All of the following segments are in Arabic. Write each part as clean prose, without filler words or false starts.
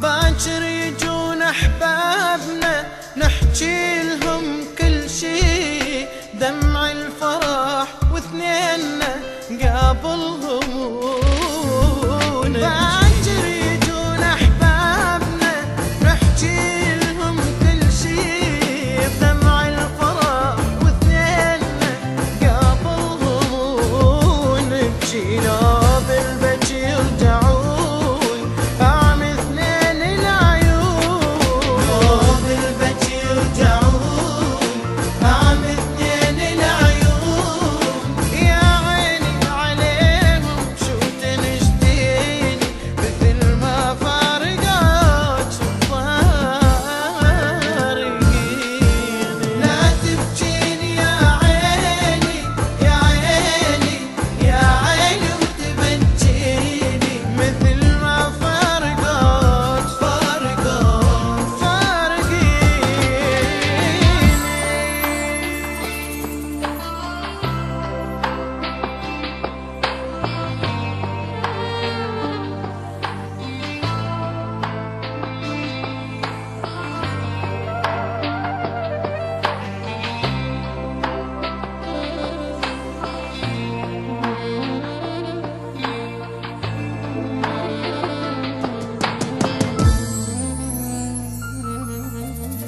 باكر يجون احبابنا نحكي لهم كل شي، دمع الفرح واثنيننا قابلهم. باكر يجون احبابنا نحكي لهم كل شي، بدمع الفرح واثنيننا قابلهم. نبكي لو بالبكي يرجعون عام اثنين العيون، لو بالبكي يرجعون عام اثنين العيون. يا عيني عليهم شو تنشديني مثل ما فارقات فارقيني. لا تبكيني يا عيني يا عيني يا عيني وتبكيني مثل ما فارقات فارقيني.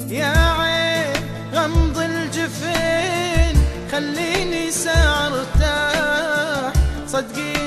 يا عين غمض الجفين خليني ساعة ارتاح، صدقي